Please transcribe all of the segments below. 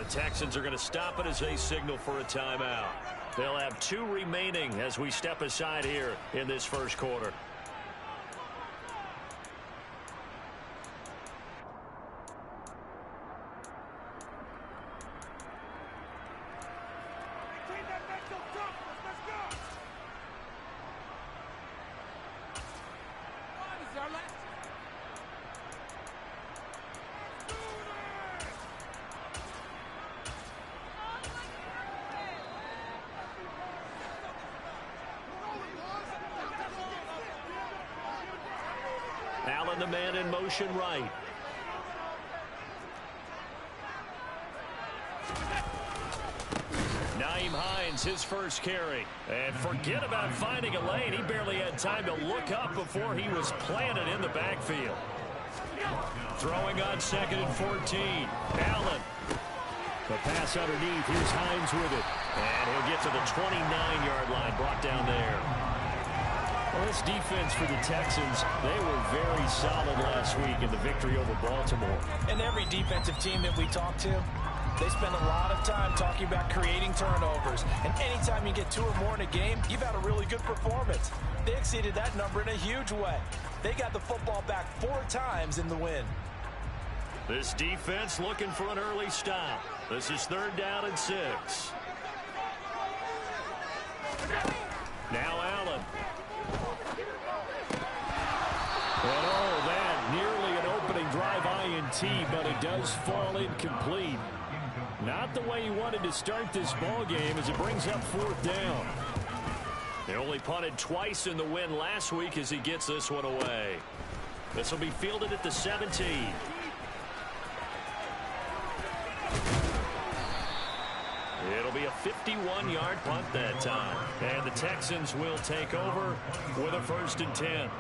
The Texans are going to stop it as they signal for a timeout. They'll have 2 remaining as we step aside here in this first quarter. Allen, the man in motion right. Nyheim Hines, his first carry. And forget about finding a lane. He barely had time to look up before he was planted in the backfield. Throwing on 2nd and 14. Allen. The pass underneath. Here's Hines with it. And he'll get to the 29-yard line. Brought down there. Well, this defense for the Texans, they were very solid last week in the victory over Baltimore. And every defensive team that we talk to, they spend a lot of time talking about creating turnovers. And anytime you get 2 or more in a game, you've had a really good performance. They exceeded that number in a huge way. They got the football back 4 times in the win. This defense looking for an early stop. This is 3rd down and 6. Now Allen. And oh, that nearly an opening drive INT, but it does fall incomplete. Not the way he wanted to start this ball game as it brings up 4th down. They only punted twice in the win last week as he gets this one away. This will be fielded at the 17. It'll be a 51-yard punt that time. And the Texans will take over with a 1st and 10.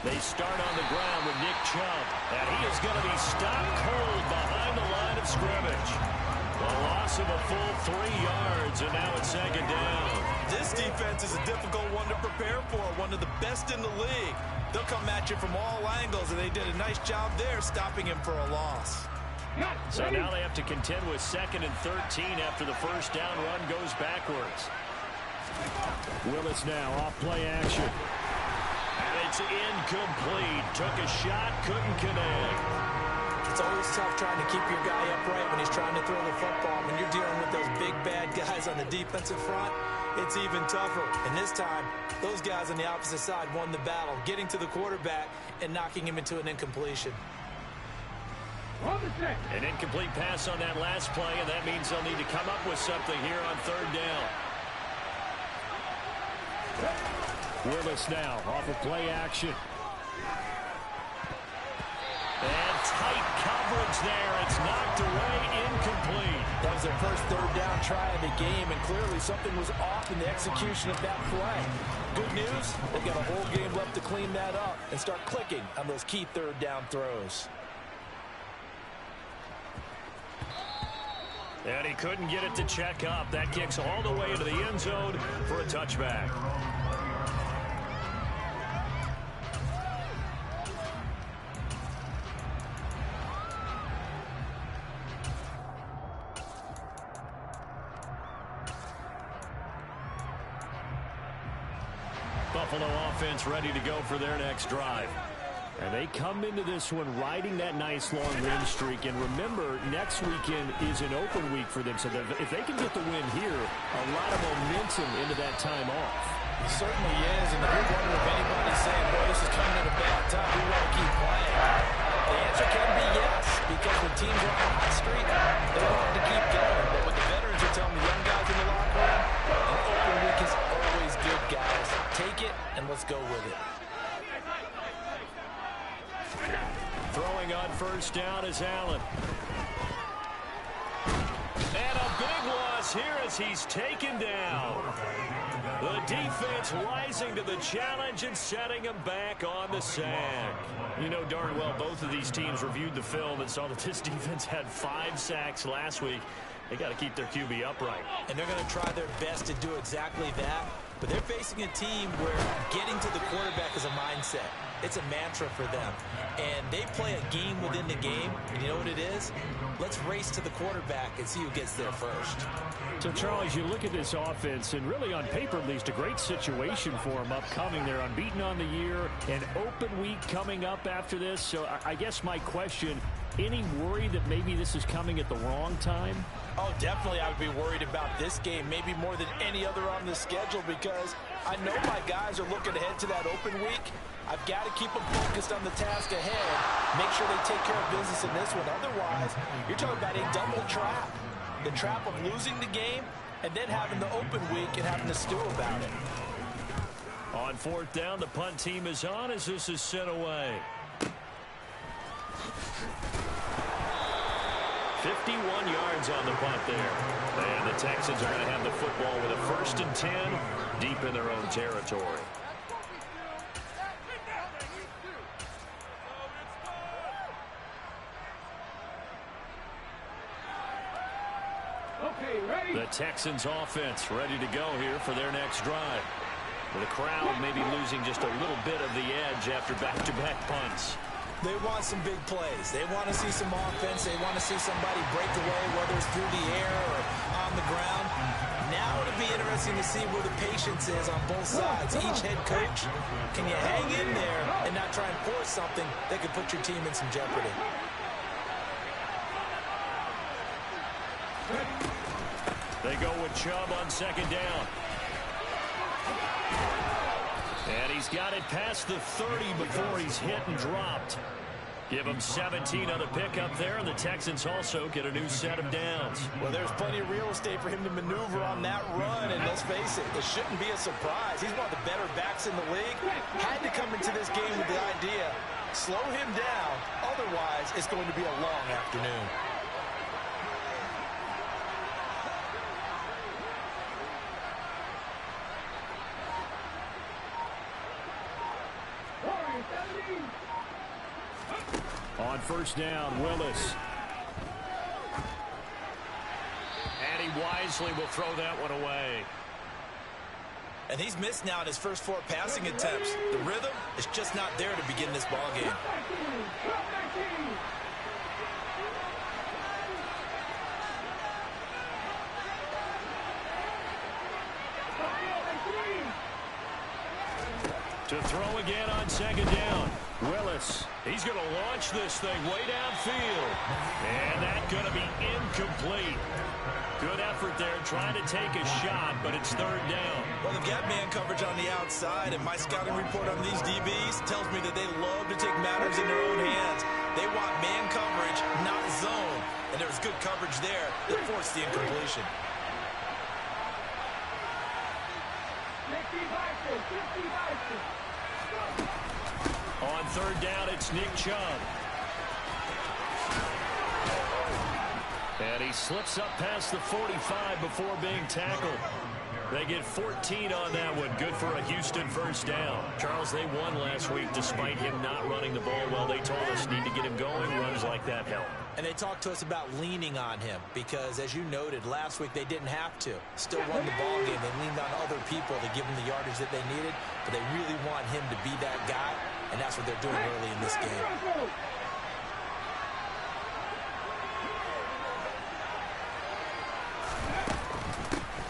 They start on the ground with Nick Chubb, and he is going to be stopped cold behind the line of scrimmage. A loss of a full 3 yards, and now it's 2nd down. This defense is a difficult one to prepare for, one of the best in the league. They'll come at you from all angles, and they did a nice job there stopping him for a loss. So now they have to contend with 2nd and 13 after the 1st down run goes backwards. Willis now off play action. And it's incomplete. Took a shot, couldn't connect. It's always tough trying to keep your guy upright when he's trying to throw the football. When you're dealing with those big, bad guys on the defensive front, it's even tougher. And this time, those guys on the opposite side won the battle, getting to the quarterback and knocking him into an incompletion. An incomplete pass on that last play, and that means they'll need to come up with something here on 3rd down. Willis now off of play action. And tight coverage there. It's knocked away, incomplete. That was their first 3rd down try of the game, and clearly something was off in the execution of that play. Good news, they got a whole game left to clean that up and start clicking on those key 3rd down throws. And he couldn't get it to check up. That kicks all the way into the end zone for a touchback. Buffalo offense ready to go for their next drive. And they come into this one riding that nice long win streak. And remember, next weekend is an open week for them. So if they can get the win here, a lot of momentum into that time off. It certainly is. And if you're wondering if anybody's saying, boy, this is coming at a bad time, we want to keep playing. The answer can be yes, because when teams are on a hot streak, they want to keep going. But what the veterans are telling the young guys in the locker room, an open week is always good, guys. Take it, and let's go with it. Throwing on 1st down is Allen. And a big loss here as he's taken down. The defense rising to the challenge and setting him back on the sack. You know darn well both of these teams reviewed the film and saw that this defense had 5 sacks last week. They got to keep their QB upright. And they're going to try their best to do exactly that. But they're facing a team where getting to the quarterback is a mindset. It's a mantra for them. And they play a game within the game. And you know what it is? Let's race to the quarterback and see who gets there first. So, Charles, you look at this offense, and really on paper, at least, a great situation for them upcoming. They're unbeaten on the year, an open week coming up after this. So I guess my question, any worry that maybe this is coming at the wrong time? Oh, definitely I would be worried about this game, maybe more than any other on the schedule, because I know my guys are looking ahead to that open week. I've got to keep them focused on the task ahead, make sure they take care of business in this one. Otherwise, you're talking about a double trap. The trap of losing the game and then having the open week and having to stew about it. On 4th down, the punt team is on as this is sent away. 51 yards on the punt there. And the Texans are going to have the football with a 1st and 10 deep in their own territory. The Texans offense ready to go here for their next drive. The crowd maybe losing just a little bit of the edge after back-to-back punts. They want some big plays. They want to see some offense. They want to see somebody break away, whether it's through the air or on the ground. Now it'll be interesting to see where the patience is on both sides. Each head coach, can you hang in there and not try and force something that could put your team in some jeopardy? They go with Chubb on 2nd down. And he's got it past the 30 before he's hit and dropped. Give him 17 on the pickup there, and the Texans also get a new set of downs. Well, there's plenty of real estate for him to maneuver on that run, and let's face it, it shouldn't be a surprise. He's one of the better backs in the league. Had to come into this game with the idea, slow him down, otherwise it's going to be a long afternoon. On 1st down, Willis. And he wisely will throw that one away. And he's missed now in his first 4 passing attempts. The rhythm is just not there to begin this ball game. To throw again on 2nd down. Willis, he's going to launch this thing way downfield. And that's going to be incomplete. Good effort there trying to take a shot, but it's 3rd down. Well, they've got man coverage on the outside, and my scouting report on these DBs tells me that they love to take matters in their own hands. They want man coverage, not zone. And there was good coverage there that forced the incompletion. On 3rd down, it's Nick Chubb. And he slips up past the 45 before being tackled. They get 14 on that one. Good for a Houston 1st down. Charles, they won last week despite him not running the ball well. They told us need to get him going. Runs like that help. And they talked to us about leaning on him because, as you noted, last week they didn't have to. Still won the ball game. They leaned on other people to give them the yardage that they needed, but they really want him to be that guy, and that's what they're doing early in this game.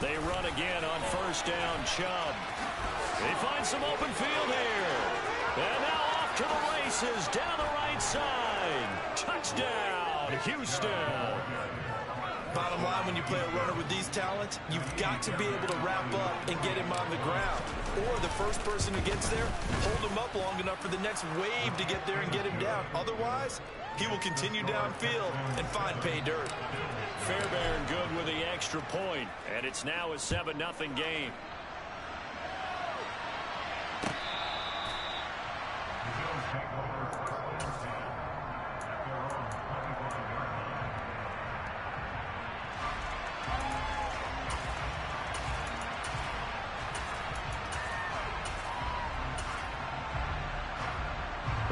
They run again on 1st down, Chubb. They find some open field here. And now off to the races down the right side. Touchdown, Houston. Bottom line, when you play a runner with these talents, you've got to be able to wrap up and get him on the ground. Or the first person who gets there, hold him up long enough for the next wave to get there and get him down. Otherwise, he will continue downfield and find pay dirt. Fairbairn good with the extra point, and it's now a 7-0 game.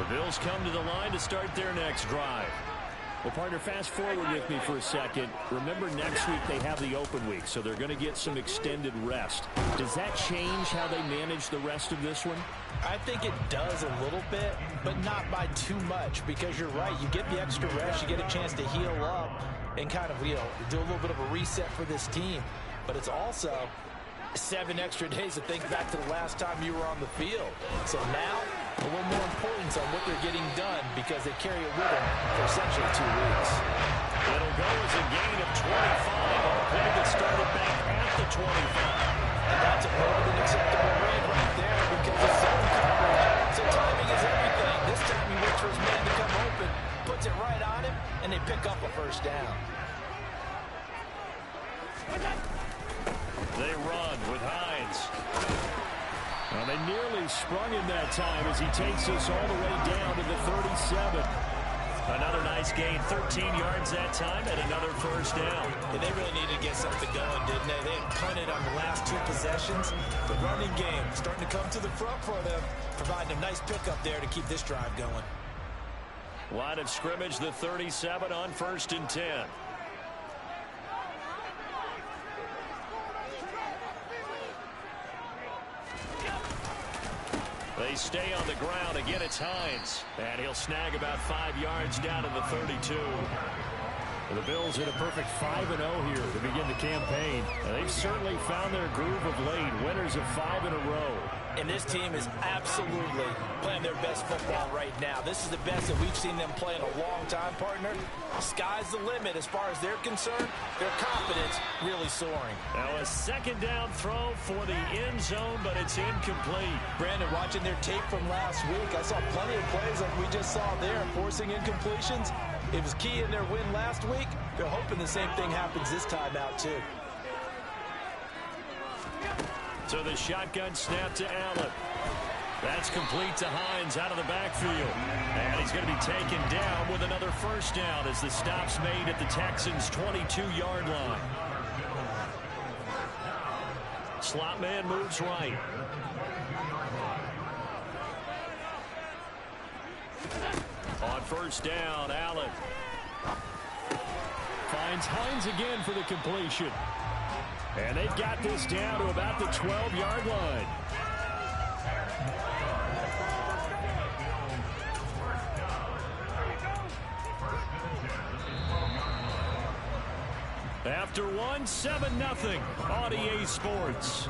The Bills come to the line to start their next drive. Well, partner, fast forward with me for a second. Remember, next week they have the open week, so they're going to get some extended rest. Does that change how they manage the rest of this one? I think it does a little bit, but not by too much, because you're right. You get the extra rest. You get a chance to heal up and kind of, do a little bit of a reset for this team. But it's also 7 extra days to think back to the last time you were on the field. So now, a little more importance on what they're getting done because they carry it with them for essentially 2 weeks. It'll go as a gain of 25 on a play that started back at the 25. And that's a more than acceptable read right there because of zone coverage. So timing is everything. This time he waits for his man to come open, puts it right on him, and they pick up a first down. They run with Hines. Well, they nearly sprung him that time as he takes us all the way down to the 37. Another nice gain, 13 yards that time, and another first down. And they really needed to get something going, didn't they? They had punted on the last 2 possessions. The running game starting to come to the front for them, providing a nice pickup there to keep this drive going. Line of scrimmage, the 37 on 1st and 10. They stay on the ground. Again, it's Hines. And he'll snag about 5 yards down to the 32. The Bills in a perfect 5-0 here to begin the campaign. And they've certainly found their groove of late. Winners of 5 in a row. And this team is absolutely playing their best football right now. This is the best that we've seen them play in a long time, partner. Sky's the limit as far as they're concerned. Their confidence really soaring. Now a 2nd down throw for the end zone, but it's incomplete. Brandon, watching their tape from last week, I saw plenty of plays like we just saw there, forcing incompletions. It was key in their win last week. They're hoping the same thing happens this time out, too. So the shotgun snap to Allen. That's complete to Hines out of the backfield. And he's going to be taken down with another first down as the stop's made at the Texans' 22-yard line. Slot man moves right. On 1st down, Allen finds Hines again for the completion. And they've got this down to about the 12-yard line. After 1, 7-0 on EA Sports.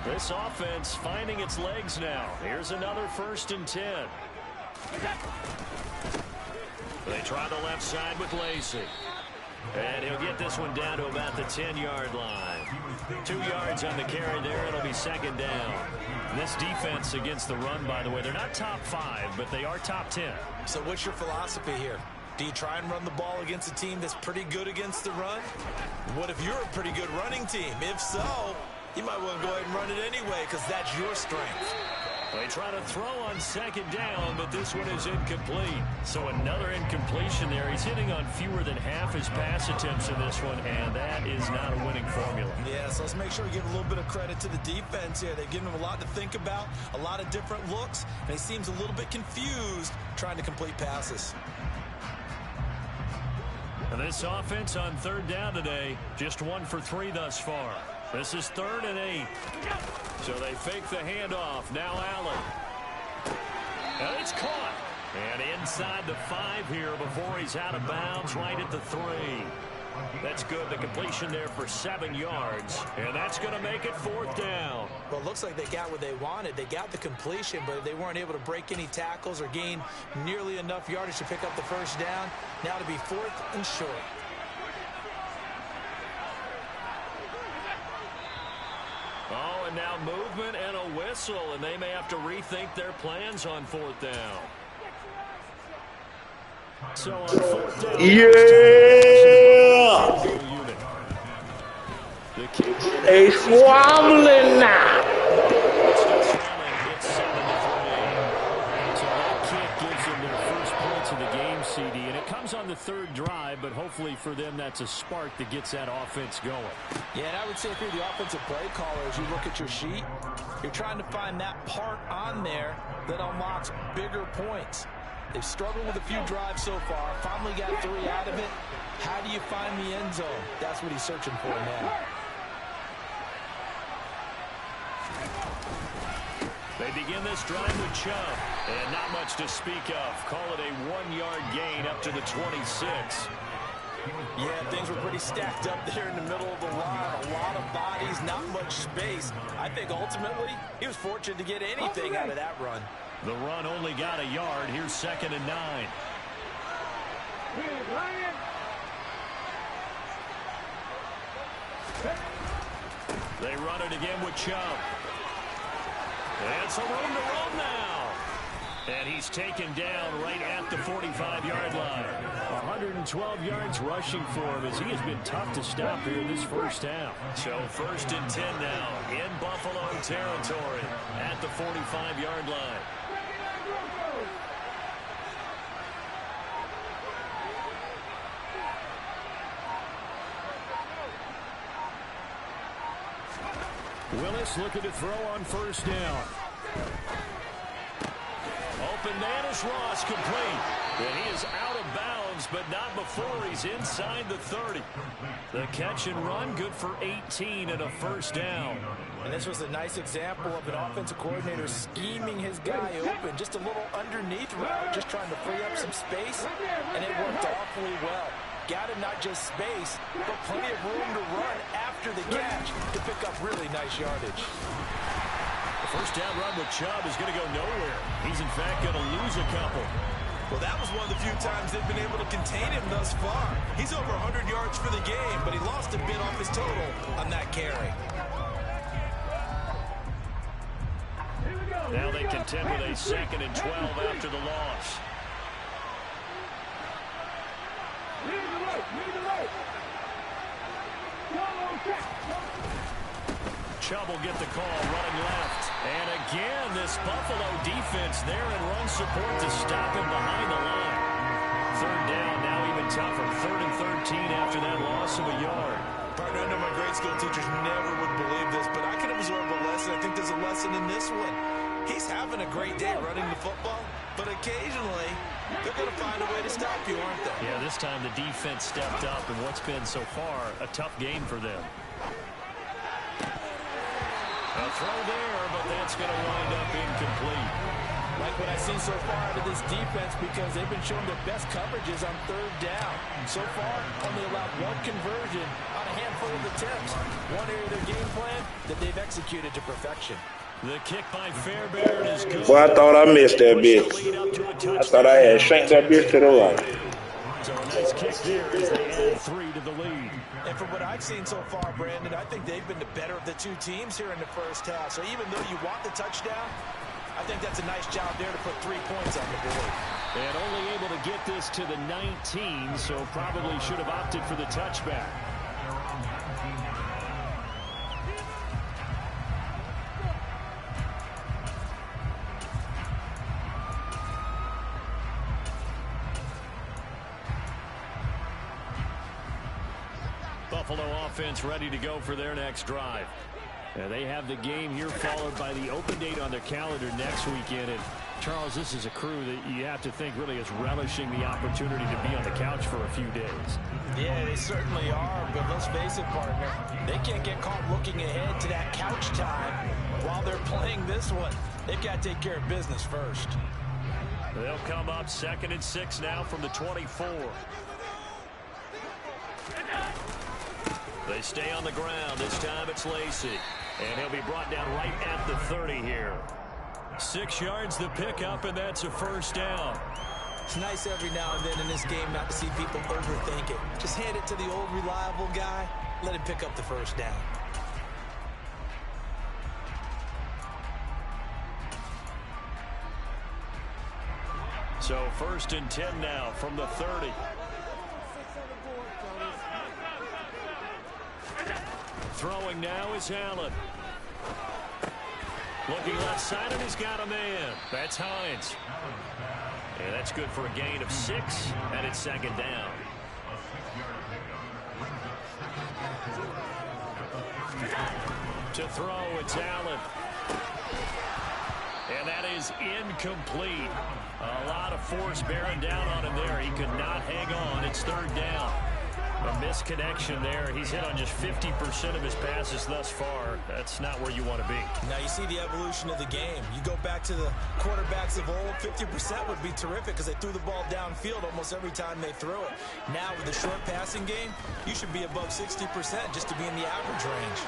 This offense finding its legs now. Here's another 1st and 10. They try the left side with Lacey. And he'll get this one down to about the 10-yard line. 2 yards on the carry there. It'll be 2nd down. This defense against the run, by the way, they're not top 5, but they are top 10. So what's your philosophy here? Do you try and run the ball against a team that's pretty good against the run? What if you're a pretty good running team? If so, you might want to go ahead and run it anyway because that's your strength. They try to throw on 2nd down, but this one is incomplete. So another incompletion there. He's hitting on fewer than half his pass attempts in this one, and that is not a winning formula. Yeah, so let's make sure we give a little bit of credit to the defense here. They've given him a lot to think about, a lot of different looks, and he seems a little bit confused trying to complete passes. And this offense on 3rd down today, just 1 for 3 thus far. This is 3rd and 8. So they fake the handoff. Now Allen. And it's caught. And inside the 5 here before he's out of bounds right at the 3. That's good. The completion there for 7 yards. And that's going to make it 4th down. Well, it looks like they got what they wanted. They got the completion, but they weren't able to break any tackles or gain nearly enough yardage to pick up the first down. Now to be 4th and short. Oh, and now movement and a whistle, and they may have to rethink their plans on 4th down. So on 4th down, They swabbling now. of the game, CD, and it comes on the third drive, but hopefully for them that's a spark that gets that offense going. Yeah, and I would say if you're the offensive play caller, as you look at your sheet, you're trying to find that part on there that unlocks bigger points. They've struggled with a few drives so far, finally got 3 out of it. How do you find the end zone? That's what he's searching for now. They begin this drive with Chubb, and not much to speak of. Call it a 1-yard gain up to the 26. Yeah, things were pretty stacked up there in the middle of the line. A lot of bodies, not much space. I think ultimately he was fortunate to get anything out of that run. The run only got a yard. Here's 2nd and 9. They run it again with Chubb. And some room to run now. And he's taken down right at the 45-yard line. 112 yards rushing for him as he has been tough to stop here in this first half. So 1st and 10 now in Buffalo territory at the 45-yard line. Willis looking to throw on 1st down. Open man is Ross, complete. And he is out of bounds, but not before he's inside the 30. The catch and run, good for 18 and a 1st down. And this was a nice example of an offensive coordinator scheming his guy open. Just a little underneath route, just trying to free up some space, and it worked awfully well. Got him not just space, but plenty of room to run after the catch to pick up really nice yardage. The 1st down run with Chubb is going to go nowhere. He's, in fact, going to lose a couple. Well, that was one of the few times they've been able to contain him thus far. He's over 100 yards for the game, but he lost a bit off his total on that carry. Now they contend with a 2nd and 12 after the loss. Chubb will get the call, running left. And again, this Buffalo defense there in run support to stop him behind the line. 3rd down, now even tougher. 3rd and 13 after that loss of a yard. Partner, I know my grade school teachers never would believe this, but I can absorb a lesson. I think there's a lesson in this one. He's having a great day running the football, but occasionally they're going to find a way to stop you, aren't they? Yeah, this time the defense stepped up in what's been so far a tough game for them. A throw there, but that's going to wind up incomplete. Like what I've seen so far out of this defense, because they've been showing their best coverages on 3rd down. So far, only allowed 1 conversion on a handful of attempts. One area of their game plan that they've executed to perfection. The kick by Fairbairn is good. Boy, I thought I missed that bitch. I thought I had shanked that bitch to the line. So a nice kick there as they add 3 to the lead. And from what I've seen so far, Brandon, I think they've been the better of the 2 teams here in the first half. So even though you want the touchdown, I think that's a nice job there to put 3 points on the board. And only able to get this to the 19, so probably should have opted for the touchback. Buffalo offense ready to go for their next drive. They have the game here followed by the open date on their calendar next weekend. And Charles, this is a crew that you have to think really is relishing the opportunity to be on the couch for a few days. Yeah, they certainly are, but let's face it, partner. They can't get caught looking ahead to that couch time while they're playing this one. They've got to take care of business first. They'll come up 2nd and 6 now from the 24. They stay on the ground. This time it's Lacy. And he'll be brought down right at the 30 here. 6 yards the pickup, and that's a 1st down. It's nice every now and then in this game not to see people overthink it. Just hand it to the old reliable guy. Let him pick up the 1st down. So 1st and 10 now from the 30. Throwing now is Allen. Looking left side, and he's got a man. That's Hines. And that's good for a gain of 6, and it's second down. To throw, it's Allen. And that is incomplete. A lot of force bearing down on him there. He could not hang on. It's third down. A misconnection there. He's hit on just 50% of his passes thus far. That's not where you want to be. Now you see the evolution of the game. You go back to the quarterbacks of old, 50% would be terrific because they threw the ball downfield almost every time they threw it. Now with the short passing game, you should be above 60% just to be in the average range.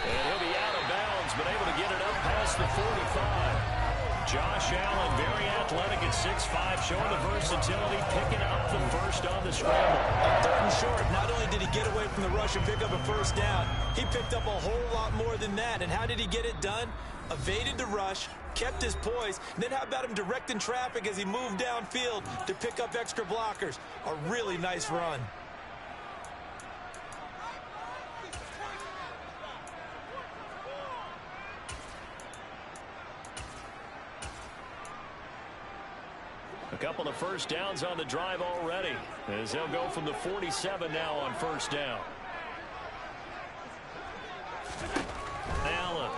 And he'll be out of bounds, but able to get it up past the 45. Josh Allen, very athletic at 6'5", showing the versatility, picking up the first on the scramble. On third and short, not only did he get away from the rush and pick up a first down, he picked up a whole lot more than that. And how did he get it done? Evaded the rush, kept his poise, and then how about him directing traffic as he moved downfield to pick up extra blockers? A really nice run. A couple of first downs on the drive already, as they'll go from the 47 now on first down. Allen.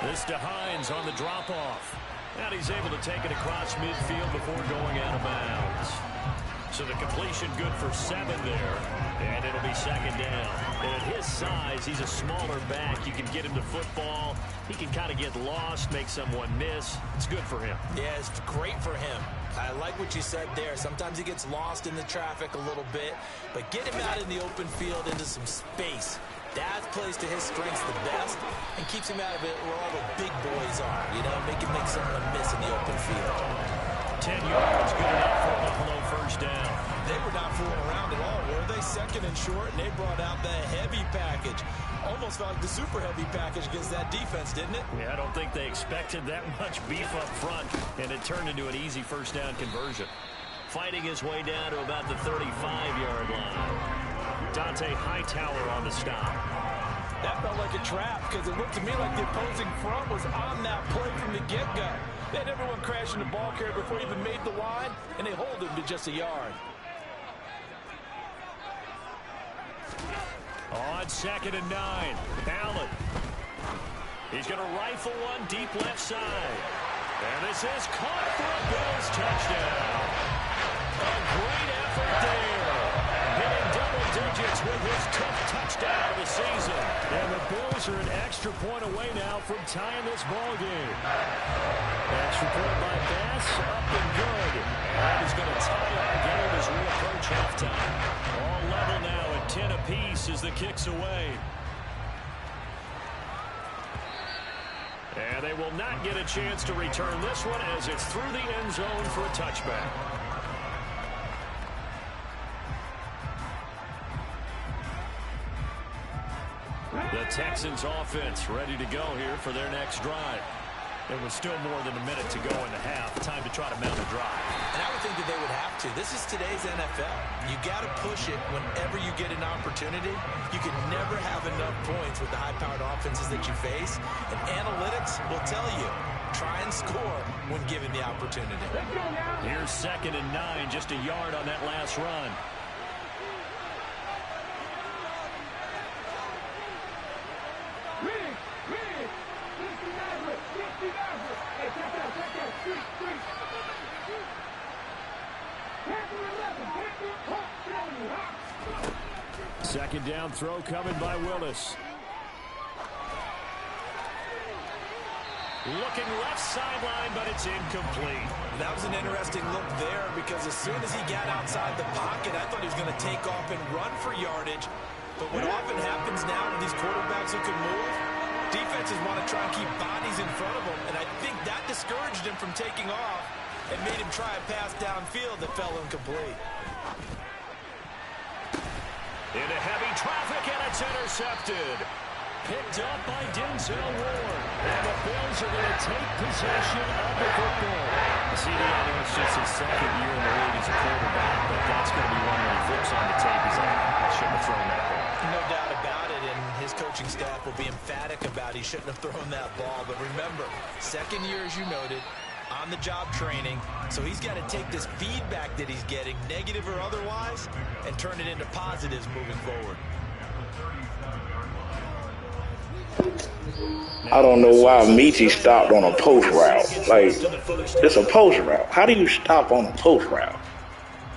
This to Hines on the drop-off. And he's able to take it across midfield before going out of bounds. So the completion good for 7 there, and it'll be second down. And at his size, he's a smaller back. You can get him to football. He can kind of get lost, make someone miss. It's good for him. Yeah, it's great for him. I like what you said there. Sometimes he gets lost in the traffic a little bit, but get him out in the open field into some space. That plays to his strengths the best and keeps him out of it where all the big boys are. You know, make someone miss in the open field. 10 yards, good enough for Buffalo first down. They were not fooling around at all, were they? Second and short, and they brought out the heavy package. Almost felt like the super heavy package against that defense, didn't it? Yeah, I don't think they expected that much beef up front, and it turned into an easy first down conversion. Fighting his way down to about the 35-yard line. Dante Hightower on the stop. That felt like a trap because it looked to me like the opposing front was on that play from the get-go. They had everyone crashing the ball carrier before he even made the line, and they hold him to just a yard. On second and 9, Allen. He's going to rifle one deep left side. And this is caught for a Bills touchdown. A great effort there. Hitting double digits with his 10th touchdown of the season. And the Bills are an extra point away now from tying this ball game. Extra point by Bass, up and good. And that is going to tie our game as we approach halftime. All level now at 10 apiece as the kick's away. And they will not get a chance to return this one as it's through the end zone for a touchback. The Texans offense ready to go here for their next drive. There was still more than a minute to go in the half. Time to try to mount a drive. And I would think that they would have to. This is today's NFL. You got to push it whenever you get an opportunity. You can never have enough points with the high-powered offenses that you face. And analytics will tell you, try and score when given the opportunity. Here's second and 9, just a yard on that last run. Second down throw coming by Willis. Looking left sideline, but it's incomplete. That was an interesting look there because as soon as he got outside the pocket, I thought he was going to take off and run for yardage. But what often happens now with these quarterbacks who can move, defenses want to try and keep bodies in front of them, and I think that discouraged him from taking off and made him try a pass downfield that fell incomplete. Into heavy traffic, and it's intercepted. Picked up by Denzel Ward. And the Bills are going to take possession of the football. CD, I know it's just his second year in the league as a quarterback, but that's going to be one when he flips on the tape. He's like, I shouldn't have thrown that ball. No doubt about it, and his coaching staff will be emphatic about he shouldn't have thrown that ball. But remember, second year, as you noted, on-the-job training, so he's got to take this feedback that he's getting, negative or otherwise, and turn it into positives moving forward. I don't know why Michi stopped on a post route. Like, it's a post route. How do you stop on a post route?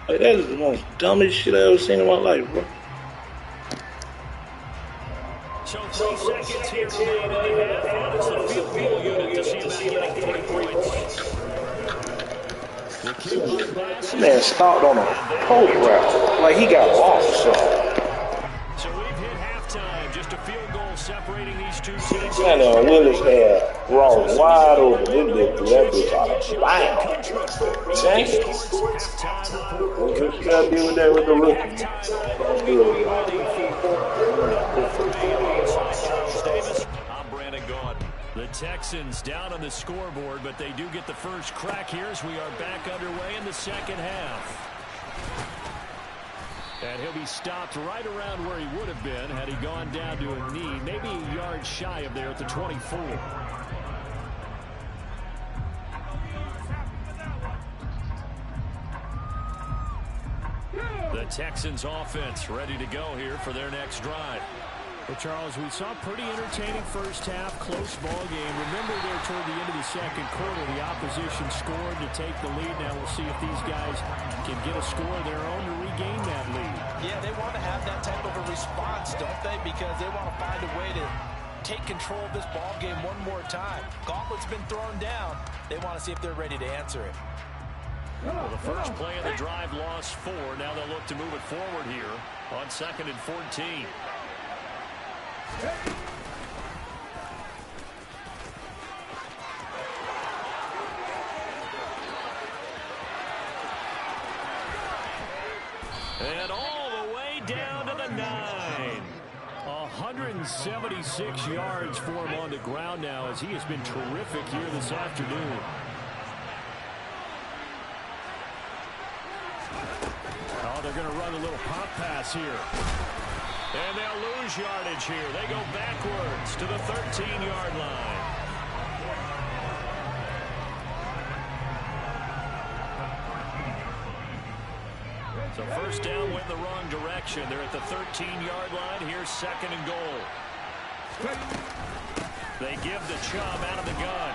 Like, that is the most dumbest shit I've ever seen in my life, bro. So 3 seconds here remaining in the half. And it's the field goal unit to see about getting 3 points. The kick on pass. Man stopped on a post route. Like, he got lost. So we've hit halftime. Just a field goal separating these two teams. Man, Willis had wrong wide open. This bitch, that bitch out of line. Dang. What you gotta deal with that with the rookie? The Texans down on the scoreboard, but they do get the first crack here as we are back underway in the second half. And he'll be stopped right around where he would have been had he gone down to a knee, maybe a yard shy of there at the 24. The Texans offense ready to go here for their next drive. Well, Charles, we saw a pretty entertaining first half, close ball game. Remember there toward the end of the second quarter, the opposition scored to take the lead. Now we'll see if these guys can get a score of their own to regain that lead. Yeah, they want to have that type of a response, don't they? Because they want to find a way to take control of this ball game one more time. Gauntlet's been thrown down. They want to see if they're ready to answer it. Well, the first play of the drive lost 4. Now they'll look to move it forward here on 2nd and 14. And all the way down to the 9. 176 yards for him on the ground now as he has been terrific here this afternoon. Oh, they're going to run a little pop pass here. And they'll lose yardage here. They go backwards to the 13-yard line. So first down went the wrong direction. They're at the 13-yard line. Here's 2nd and goal. They give the Chubb out of the gun.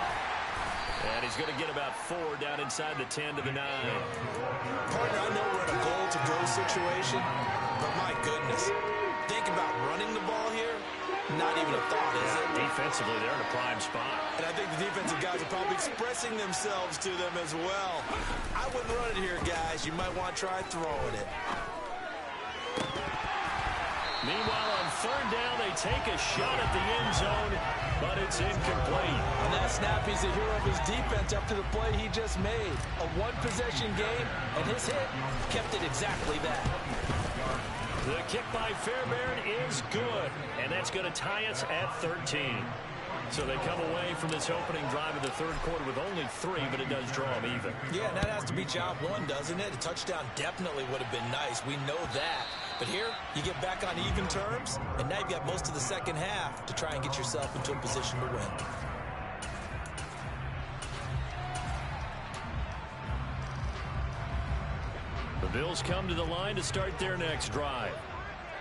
And he's going to get about 4 down inside the 10 to the 9. Partner, I know we're in a goal-to-go situation, but my goodness. Think about running the ball here. Not even a thought, is it? Defensively, they're in a prime spot. And I think the defensive guys are probably expressing themselves to them as well. I wouldn't run it here, guys. You might want to try throwing it. Meanwhile, on 3rd down, they take a shot at the end zone, but it's incomplete. On that snap, he's a hero of his defense up to the play he just made. A one-possession game, and his hit kept it exactly that. The kick by Fairbairn is good, and that's going to tie us at 13. So they come away from this opening drive of the 3rd quarter with only 3, but it does draw them even. Yeah, and that has to be job 1, doesn't it? A touchdown definitely would have been nice. We know that. But here, you get back on even terms, and now you've got most of the second half to try and get yourself into a position to win. The Bills come to the line to start their next drive.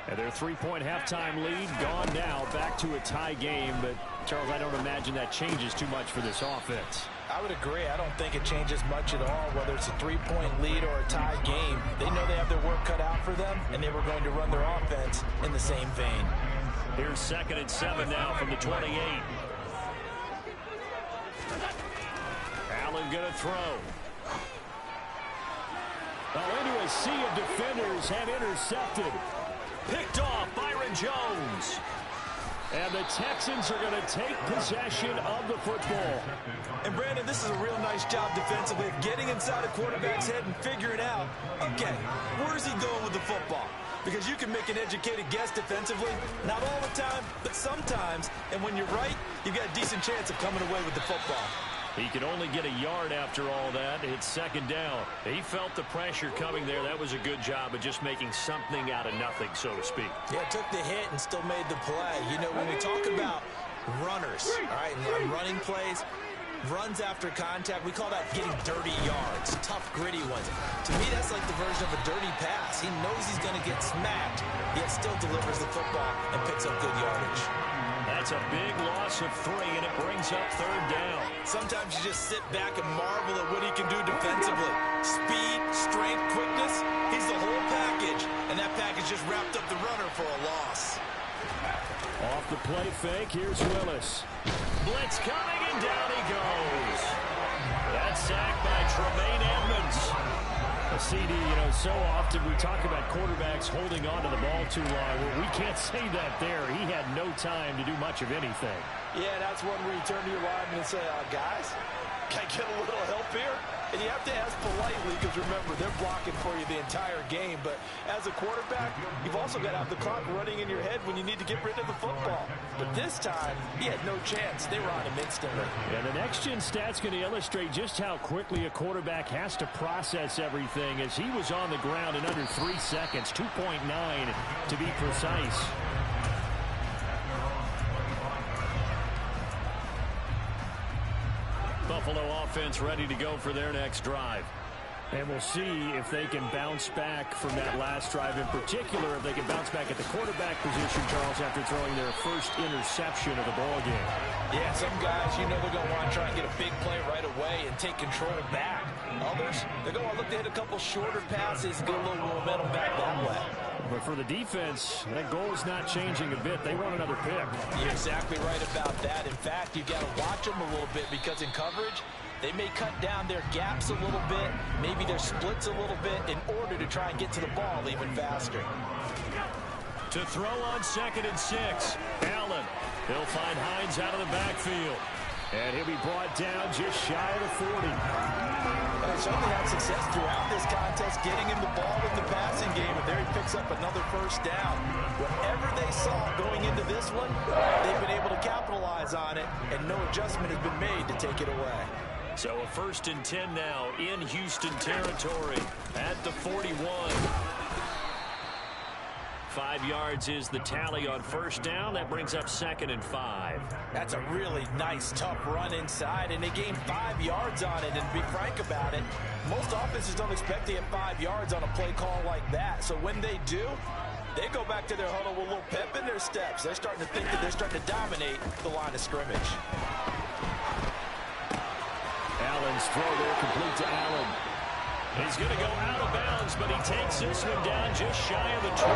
And their 3-point halftime lead gone now, back to a tie game. But, Charles, I don't imagine that changes too much for this offense. I would agree. I don't think it changes much at all, whether it's a 3-point lead or a tie game. They know they have their work cut out for them, and they were going to run their offense in the same vein. Here's 2nd and 7 now from the 28. Allen going to throw. Into a sea of defenders and intercepted. Picked off Byron Jones. And the Texans are going to take possession of the football. And, Brandon, this is a real nice job defensively of getting inside a quarterback's head and figuring out, okay, where's he going with the football? Because you can make an educated guess defensively, not all the time, but sometimes. And when you're right, you've got a decent chance of coming away with the football. He could only get a yard after all that. It's second down. He felt the pressure coming there. That was a good job of just making something out of nothing, so to speak. Yeah, took the hit and still made the play. You know, when we talk about runners, all right, and running plays, runs after contact, we call that getting dirty yards, tough, gritty ones. To me, that's like the version of a dirty pass. He knows he's going to get smacked, yet still delivers the football and picks up good yardage. That's a big loss of 3, and it brings up third down. Sometimes you just sit back and marvel at what he can do defensively. Speed, strength, quickness, he's the whole package, and that package just wrapped up the runner for a loss. Off the play fake, here's Willis. Blitz coming, and down he goes. That's sacked by Tremaine Edmonds. A CD, you know, so often we talk about quarterbacks holding on to the ball too long. Well, we can't say that there. He had no time to do much of anything. Yeah, that's one where you turn to your lineman and say, guys, can I get a little help here? And you have to ask politely because, remember, they're blocking for you the entire game. But as a quarterback, you've also got to have the clock running in your head when you need to get rid of the football. But this time, he had no chance. They were on him instantly. And the next-gen stat's going to illustrate just how quickly a quarterback has to process everything, as he was on the ground in under 3 seconds, 2.9 to be precise. Buffalo offense ready to go for their next drive. And we'll see if they can bounce back from that last drive, in particular, if they can bounce back at the quarterback position, Charles, after throwing their first interception of the ball game. Yeah, some guys, you know, they're going to want to try and get a big play right away and take control back. Others, they're going to look to hit a couple shorter passes and get a little momentum back that way. But for the defense, that goal is not changing a bit. They want another pick. You're exactly right about that. In fact, you've got to watch them a little bit because in coverage, they may cut down their gaps a little bit, maybe their splits a little bit in order to try and get to the ball even faster. To throw on 2nd and 6, Allen. He'll find Hines out of the backfield. And he'll be brought down just shy of the 40. Certainly had success throughout this contest, getting him the ball in the passing game, and there he picks up another first down. Whatever they saw going into this one, they've been able to capitalize on it, and no adjustment has been made to take it away. So a 1st and 10 now in Houston territory at the 41. 5 yards is the tally on first down. That brings up 2nd and 5. That's a really nice, tough run inside, and they gained 5 yards on it. And to be frank about it, most offenses don't expect to get 5 yards on a play call like that. So when they do, they go back to their huddle with a little pep in their steps. They're starting to think that they're starting to dominate the line of scrimmage. Allen's throw there complete to Allen. He's going to go out of bounds, but he takes this one down just shy of the 20.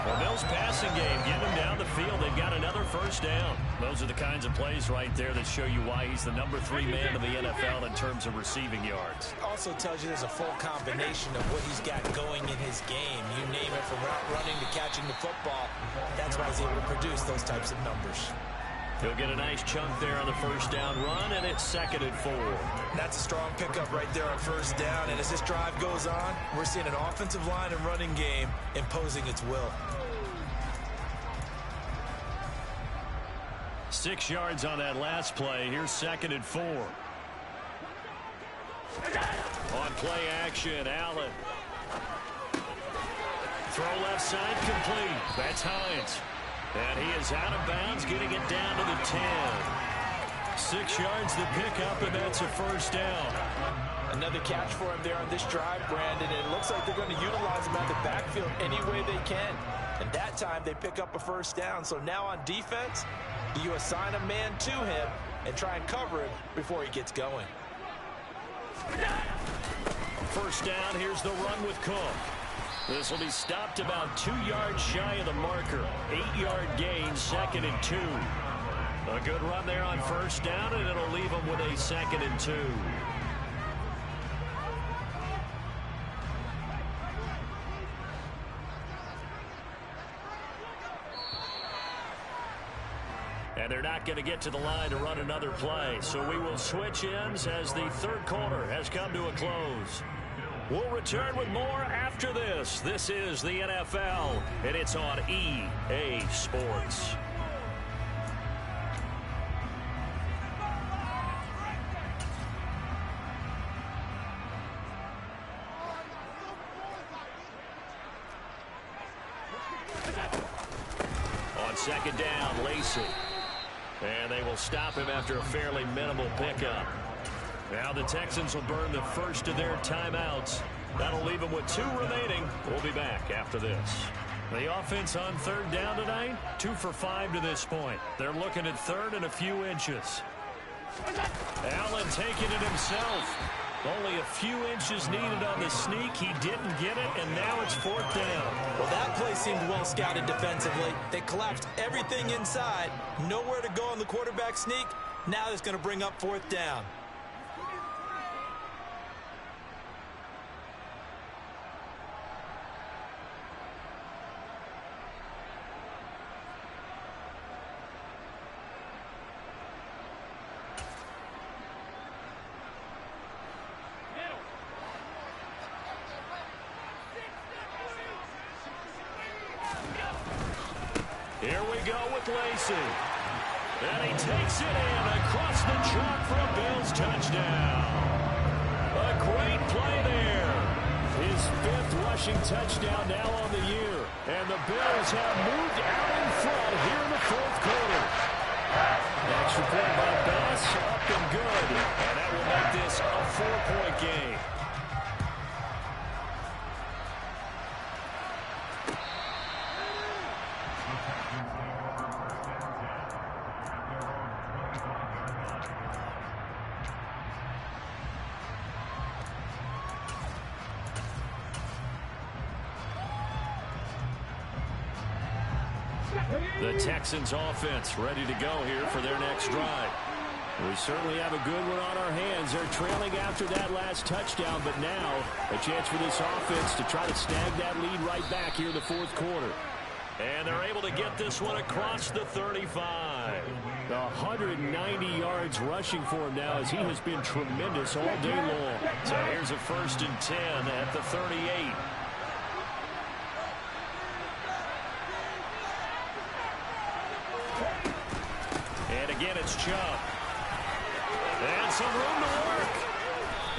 The Bills passing game, get him down the field. They've got another first down. Those are the kinds of plays right there that show you why he's the number 3 man in the NFL in terms of receiving yards. Also tells you there's a full combination of what he's got going in his game. You name it, from route running to catching the football. That's why he's able to produce those types of numbers. He'll get a nice chunk there on the first down run, and it's 2nd and 4. That's a strong pickup right there on first down, and as this drive goes on, we're seeing an offensive line and running game imposing its will. 6 yards on that last play. Here's 2nd and 4. On play action, Allen. Throw left side complete. That's Hines. And he is out of bounds, getting it down to the 10. 6 yards the pickup, and that's a first down. Another catch for him there on this drive, Brandon. And it looks like they're going to utilize him out the backfield any way they can. And that time they pick up a first down. So now on defense, do you assign a man to him and try and cover him before he gets going? First down, here's the run with Cook. This will be stopped about 2 yards shy of the marker. 8-yard gain, 2nd and 2. A good run there on first down, and it'll leave them with a 2nd and 2. And they're not going to get to the line to run another play. So we will switch ends as the third quarter has come to a close. We'll return with more after this. This is the NFL, and it's on EA Sports. second down, Lacey. And they will stop him after a fairly minimal pickup. Now the Texans will burn the first of their timeouts. That'll leave them with 2 remaining. We'll be back after this. The offense on third down tonight, 2 for 5 to this point. They're looking at third and a few inches. Allen taking it himself. Only a few inches needed on the sneak. He didn't get it, and now it's 4th down. Well, that play seemed well scouted defensively. They collapsed everything inside. Nowhere to go on the quarterback sneak. Now it's going to bring up 4th down. Here we go with Lacey. And he takes it in across the chalk for a Bills touchdown. A great play there. His 5th rushing touchdown now on the year. And the Bills have moved out in front here in the 4th quarter. Extra point by Bass, up and good. And that will make this a 4-point game. The Texans offense ready to go here for their next drive. We certainly have a good one on our hands. They're trailing after that last touchdown, but now a chance for this offense to try to snag that lead right back here in the 4th quarter. And they're able to get this one across the 35. 190 yards rushing for him now as he has been tremendous all day long. So here's a 1st and 10 at the 38. And again, it's Chubb. And some room to work.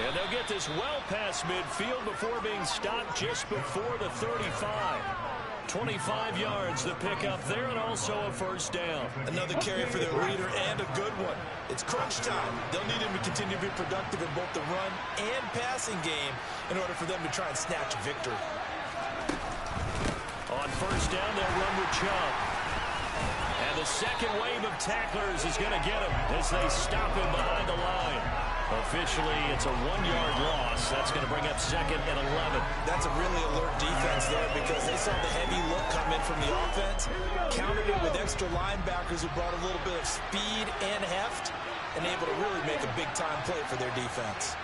And they'll get this well past midfield before being stopped just before the 35. 25 yards to pick up there, and also a 1st down. Another carry for their leader, and a good one. It's crunch time. They'll need him to continue to be productive in both the run and passing game in order for them to try and snatch a victory. On 1st down, they'll run with Chubb. And the second wave of tacklers is going to get him as they stop him behind the line. Officially, it's a 1-yard loss. That's going to bring up 2nd and 11. That's a really alert defense there because they saw the heavy look come in from the offense, countered it with extra linebackers who brought a little bit of speed and heft, and able to really make a big-time play for their defense.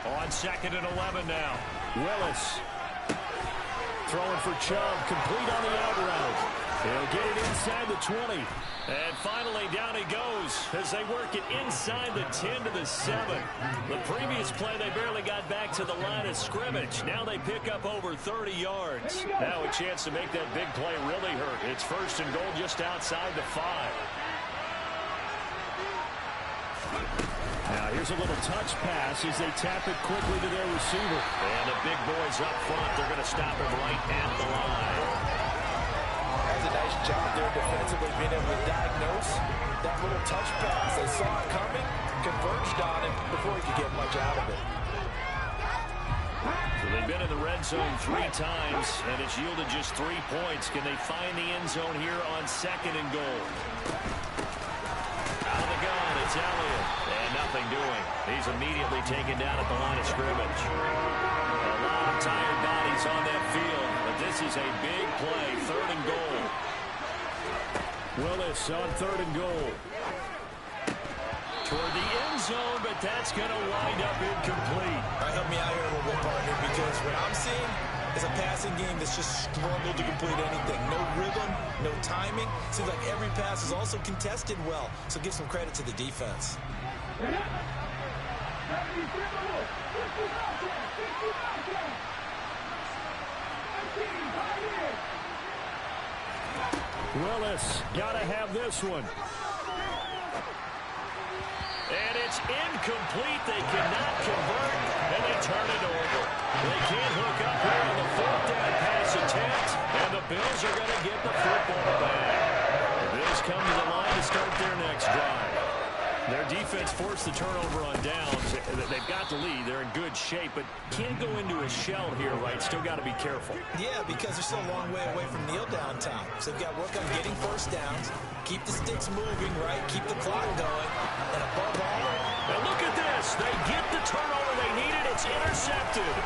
On 2nd and 11 now. Willis throwing for Chubb, complete on the out route. He'll get it inside the 20. And finally, down he goes as they work it inside the 10 to the 7. The previous play, they barely got back to the line of scrimmage. Now they pick up over 30 yards. Now a chance to make that big play really hurt. It's 1st and goal just outside the 5. Now here's a little touch pass as they tap it quickly to their receiver. And the big boys up front, they're going to stop him right at the line. That's a nice job there defensively, being able to diagnose that little touch pass. They saw it coming, converged on it before he could get much out of it. So they've been in the red zone 3 times, and it's yielded just 3 points. Can they find the end zone here on 2nd and goal? Out of the gun, it's Elliott. And nothing doing. He's immediately taken down at the line of scrimmage. A lot of tired bodies on that field, but this is a big play. 3rd and goal. Willis on 3rd and goal. Toward the end zone, but that's going to wind up incomplete. All right, help me out here a little bit, partner, because what I'm seeing is a passing game that's just struggled to complete anything. No rhythm, no timing. Seems like every pass is also contested well, so give some credit to the defense. Willis, gotta have this one. And it's incomplete. They cannot convert, and they turn it over. They can't hook up here on the 4th down pass attempt, and the Bills are going to get the football back. The Bills come to the line to start their next drive. Their defense forced the turnover on downs. They've got the lead. They're in good shape, but can't go into a shell here, right? Still got to be careful. Yeah, because they're still a long way away from kneel down time. So they've got to work on getting first downs, keep the sticks moving, right? Keep the clock going. And above all, and look at this. They get the turnover they needed. It's intercepted.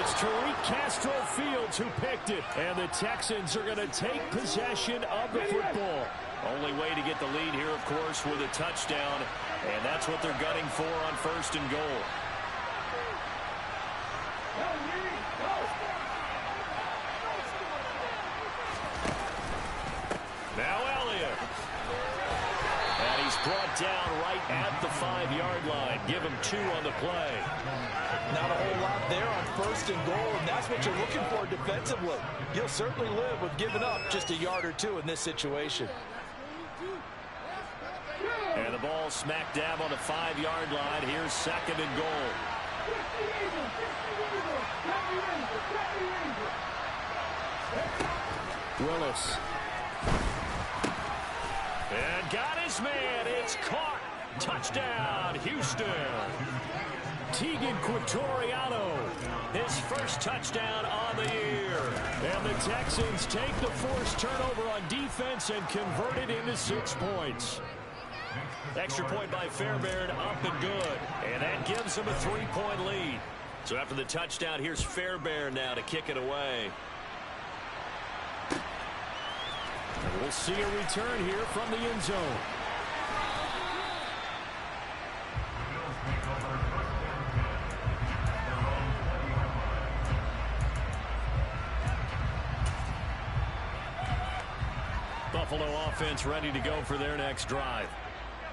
It's Tariq Castro-Fields who picked it. And the Texans are going to take possession of the football. Only way to get the lead here, of course, with a touchdown. And that's what they're gunning for on 1st and goal. Now Elliott. And he's brought down right at the 5-yard line. Give him 2 on the play. Not a whole lot there on 1st and goal, and that's what you're looking for defensively. You'll certainly live with giving up just a yard or 2 in this situation. And the ball smack dab on the 5-yard line. Here's 2nd and goal. Willis. And got his man. It's caught. Touchdown, Houston. Tegan Quattoriano, his first touchdown on the year. And the Texans take the forced turnover on defense and convert it into 6 points. Extra point by Fairbairn, up and good. And that gives them a 3-point lead. So after the touchdown, here's Fairbairn now to kick it away. And we'll see a return here from the end zone. Buffalo offense ready to go for their next drive.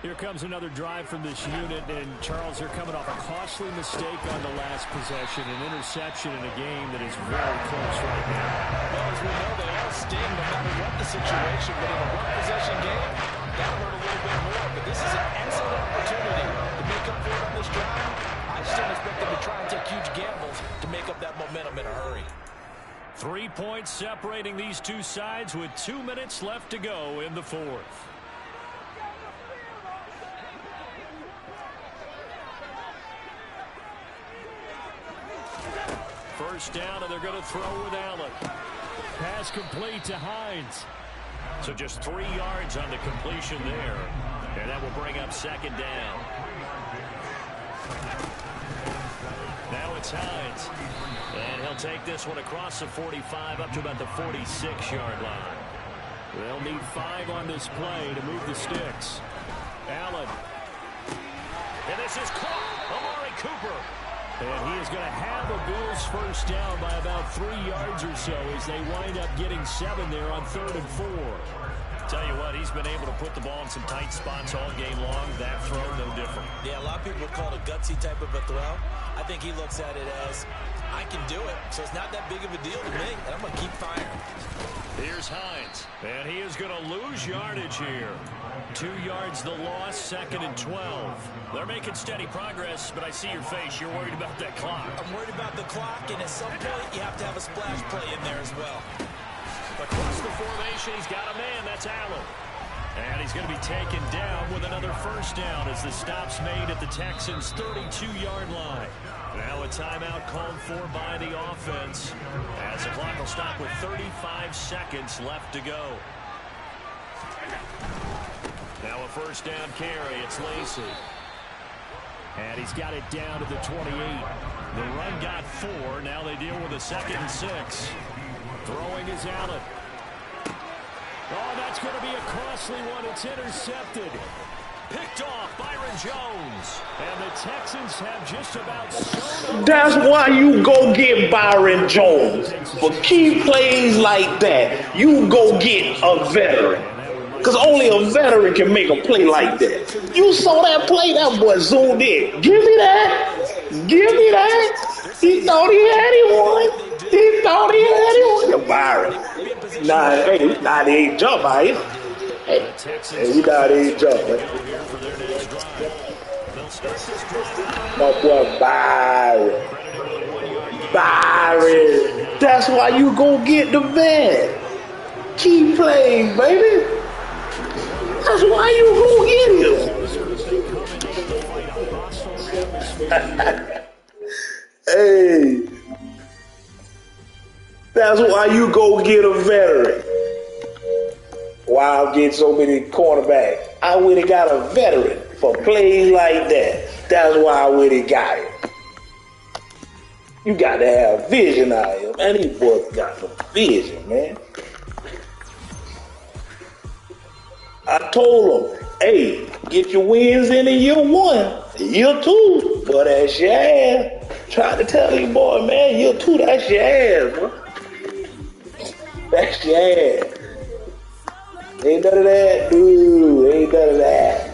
Here comes another drive from this unit, and Charles, they're coming off a costly mistake on the last possession, an interception in a game that is very close right now. Well, as we know, they all sting no matter what the situation, but in a one-possession game, that'll hurt a little bit more. But this is an excellent opportunity to make up for it on this drive. I just don't expect them to try and take huge gambles to make up that momentum in a hurry. 3 points separating these two sides with 2 minutes left to go in the 4th. First down, and they're going to throw with Allen. Pass complete to Hines. So just 3 yards on the completion there. And that will bring up 2nd down. Now it's Hines. And he'll take this one across the 45 up to about the 46-yard line. They'll need 5 on this play to move the sticks. Allen. And this is caught. Amari Cooper. And he is going to have a Bills first down by about 3 yards or so as they wind up getting 7 there on 3rd and 4. Tell you what, he's been able to put the ball in some tight spots all game long. That throw, no different. Yeah, a lot of people would call it a gutsy type of a throw. I think he looks at it as, I can do it, so it's not that big of a deal to me, and I'm going to keep firing. Here's Hines, and he is going to lose yardage here. 2 yards the loss, 2nd and 12. They're making steady progress, but I see your face. You're worried about that clock. I'm worried about the clock, and at some point, you have to have a splash play in there as well. Across the formation, he's got a man. That's Allen. And he's going to be taken down with another first down as the stop's made at the Texans' 32-yard line. Now a timeout called for by the offense as the clock will stop with 35 seconds left to go. Now a first down carry. It's Lacy. And he's got it down to the 28. The run got 4. Now they deal with a 2nd and 6. Throwing is Allen. Oh, that's going to be a costly one. It's intercepted. Picked off Byron Jones. And the Texans have just about shown up. That's why you go get Byron Jones. For key plays like that, you go get a veteran. Because only a veteran can make a play like that. You saw that play, that boy zoomed in. Give me that. Give me that. He thought he had him one. He thought he had him one. Byron. Nah, they ain't jump, are you? Hey, we got a jump, man. My boy Byron. That's why you go get the vet. Key plays, baby. That's why you go get him. Hey. That's why you go get a veteran. Why I'm getting so many cornerbacks. I went and got a veteran for plays like that. That's why I went and got it. You got to have vision out of him. Man, these boys got some vision, man. I told them, hey, get your wins in year 1. Year 2, boy, that's your ass. Trying to tell you, boy, man, year 2, that's your ass, bro. That's your ass. Ain't none of that, dude. Ain't none of that.